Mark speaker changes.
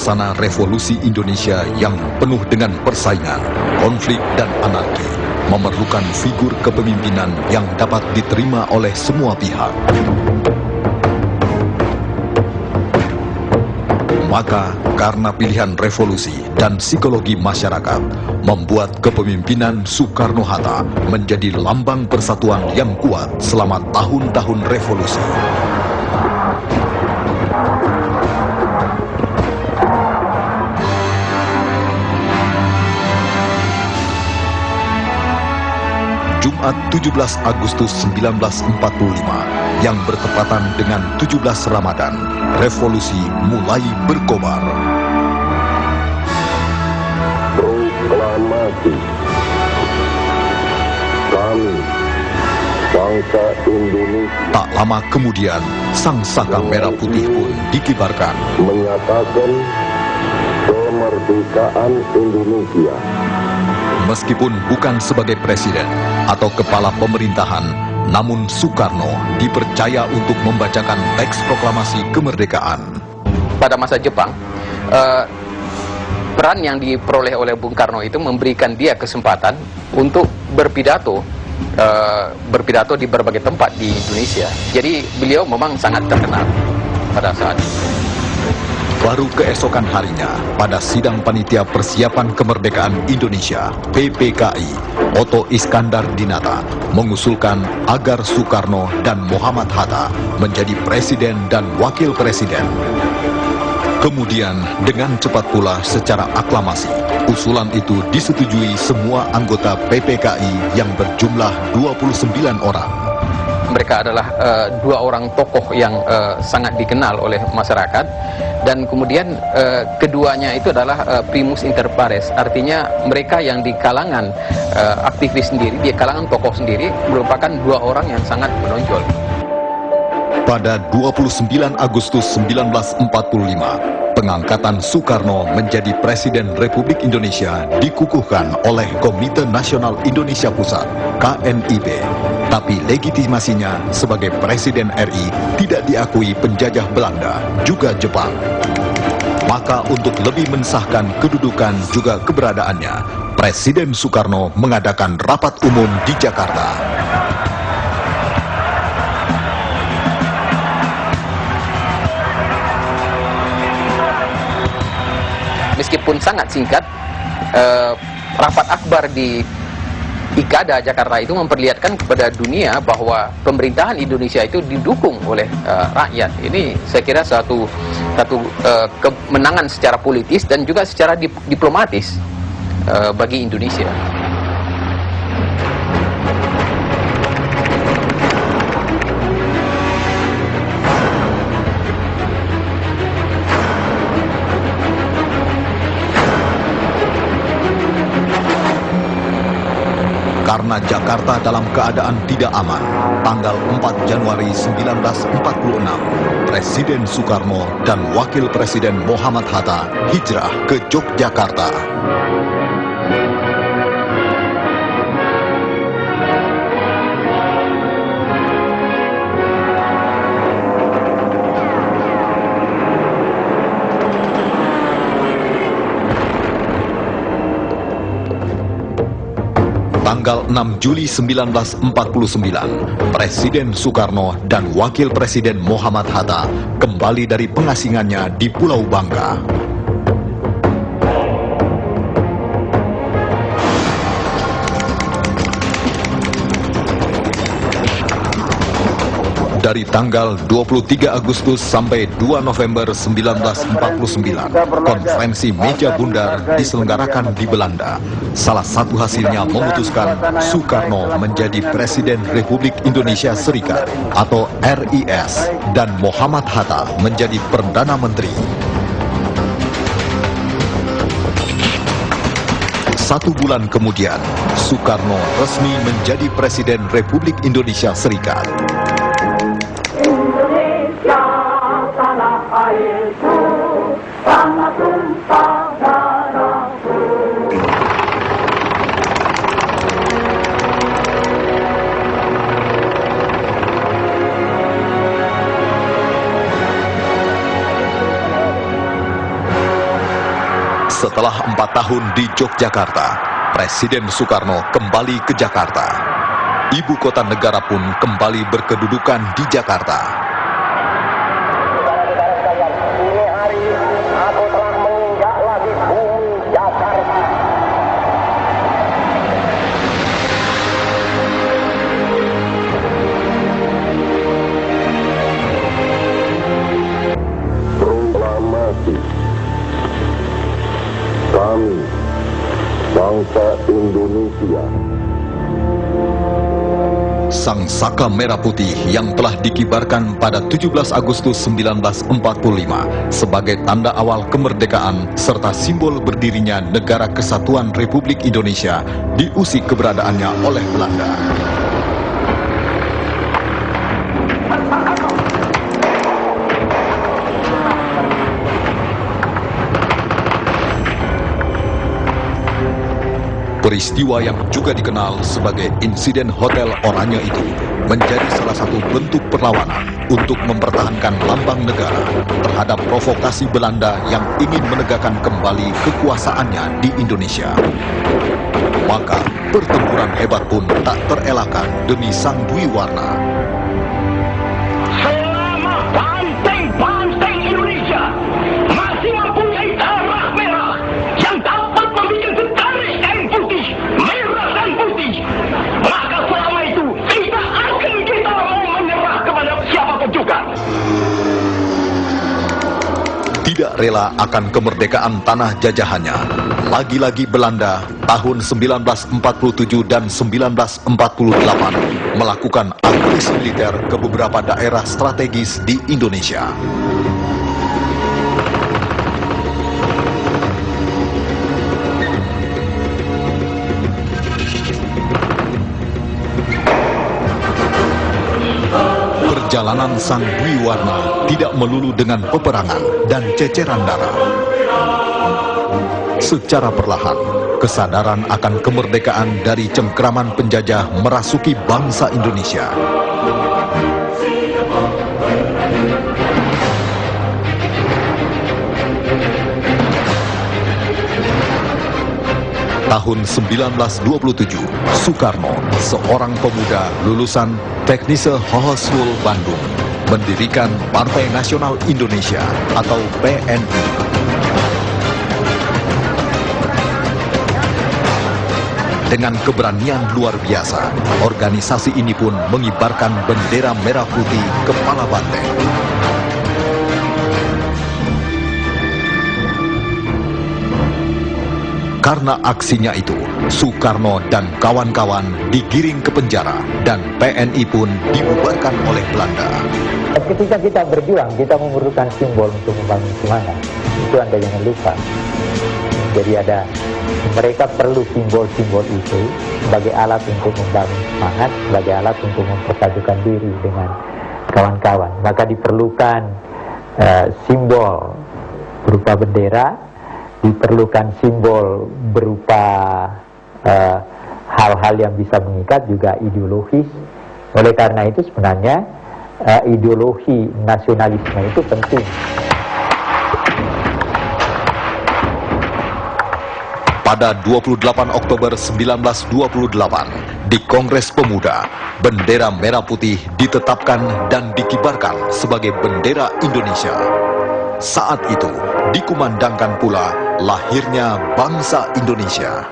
Speaker 1: suasana revolusi Indonesia yang penuh dengan persaingan, konflik, dan anarki memerlukan figur kepemimpinan yang dapat diterima oleh semua pihak. Maka, karena pilihan revolusi dan psikologi masyarakat, membuat kepemimpinan Soekarno-Hatta menjadi lambang persatuan yang kuat selama tahun-tahun revolusi. Jumat 17 Agustus 1945 yang bertepatan dengan 17 Ramadan, revolusi mulai berkobar.
Speaker 2: Proklamasi. Kami, bangsa Indonesia,
Speaker 1: Tak lama kemudian, sang saka merah putih pun dikibarkan.
Speaker 2: menyatakan kemerdekaan Indonesia.
Speaker 1: Meskipun bukan sebagai presiden atau kepala pemerintahan, namun Soekarno dipercaya untuk membacakan teks proklamasi kemerdekaan.
Speaker 3: Pada masa Jepang, peran yang diperoleh oleh Bung Karno itu memberikan dia kesempatan untuk berpidato di berbagai tempat di Indonesia. Jadi beliau memang sangat terkenal pada saat itu.
Speaker 1: Baru keesokan harinya, pada sidang panitia persiapan kemerdekaan Indonesia, PPKI, Otto Iskandar Dinata mengusulkan agar Soekarno dan Muhammad Hatta menjadi presiden dan wakil presiden. Kemudian, dengan cepat pula secara aklamasi, usulan itu disetujui semua anggota PPKI yang berjumlah 29 orang.
Speaker 3: Mereka adalah dua orang tokoh yang sangat dikenal oleh masyarakat, dan kemudian keduanya itu adalah primus inter pares, artinya mereka yang di kalangan aktivis sendiri, di kalangan tokoh sendiri merupakan dua orang yang sangat menonjol.
Speaker 1: Pada 29 Agustus 1945, pengangkatan Soekarno menjadi Presiden Republik Indonesia dikukuhkan oleh Komite Nasional Indonesia Pusat, KNIP. Tapi legitimasinya sebagai Presiden RI tidak diakui penjajah Belanda, juga Jepang. Maka untuk lebih mensahkan kedudukan juga keberadaannya, Presiden Soekarno mengadakan rapat umum di Jakarta.
Speaker 3: Meskipun sangat singkat, rapat akbar di Ikada Jakarta itu memperlihatkan kepada dunia bahwa pemerintahan Indonesia itu didukung oleh rakyat. Ini saya kira satu kemenangan secara politis dan juga secara diplomatis bagi Indonesia.
Speaker 1: Karena Jakarta dalam keadaan tidak aman, tanggal 4 Januari 1946, Presiden Soekarno dan Wakil Presiden Muhammad Hatta hijrah ke Yogyakarta. Tanggal 6 Juli 1949, Presiden Soekarno dan Wakil Presiden Muhammad Hatta kembali dari pengasingannya di Pulau Bangka. Dari tanggal 23 Agustus sampai 2 November 1949, konferensi meja bundar diselenggarakan di Belanda. Salah satu hasilnya memutuskan Soekarno menjadi Presiden Republik Indonesia Serikat atau RIS dan Muhammad Hatta menjadi Perdana Menteri. 1 bulan kemudian, Soekarno resmi menjadi Presiden Republik Indonesia Serikat. tahun di Yogyakarta, Presiden Soekarno kembali ke Jakarta. Ibu kota negara pun kembali berkedudukan di Jakarta.
Speaker 2: Ini hari aku telah menginjak lagi bumi Jakarta. Proklamasi. Kami, bangsa Indonesia.
Speaker 1: Sang Saka Merah Putih yang telah dikibarkan pada 17 Agustus 1945 sebagai tanda awal kemerdekaan serta simbol berdirinya Negara Kesatuan Republik Indonesia diusik keberadaannya oleh Belanda. Peristiwa yang juga dikenal sebagai insiden Hotel Oranye itu menjadi salah satu bentuk perlawanan untuk mempertahankan lambang negara terhadap provokasi Belanda yang ingin menegakkan kembali kekuasaannya di Indonesia. Maka pertempuran hebat pun tak terelakkan demi Sang Dwi Warna.
Speaker 4: Selama banteng-banteng Indonesia masih mempunyai darah merah yang dapat membuat garis yang putih, merah dan putih, maka selama itu tidak akan kita mau menyerah kepada siapapun juga.
Speaker 1: Tidak rela akan kemerdekaan tanah jajahannya, lagi-lagi Belanda tahun 1947 dan 1948 melakukan agresi militer ke beberapa daerah strategis di Indonesia. Perjalanan Sang Dwi Warna tidak melulu dengan peperangan dan ceceran darah. Secara perlahan, kesadaran akan kemerdekaan dari cengkraman penjajah merasuki bangsa Indonesia. Tahun 1927, Soekarno, seorang pemuda lulusan Teknische Hogeschool Bandung, mendirikan Partai Nasional Indonesia atau PNI. Dengan keberanian luar biasa, organisasi ini pun mengibarkan bendera merah putih kepala banteng. Karena aksinya itu, Soekarno dan kawan-kawan digiring ke penjara dan PNI pun dibubarkan oleh Belanda.
Speaker 5: Ketika kita berjuang, kita memerlukan simbol untuk membangun semangat. Itu Anda jangan lupa. Jadi mereka perlu simbol-simbol itu sebagai alat untuk membangun semangat, sebagai alat untuk mempertajukan diri dengan kawan-kawan. Maka diperlukan simbol berupa bendera, diperlukan simbol berupa hal-hal yang bisa mengikat, juga ideologis. Oleh karena itu sebenarnya ideologi nasionalisme itu penting.
Speaker 1: Pada 28 Oktober 1928, di Kongres Pemuda, bendera merah putih ditetapkan dan dikibarkan sebagai bendera Indonesia. Saat itu, dikumandangkan pula lahirnya bangsa Indonesia.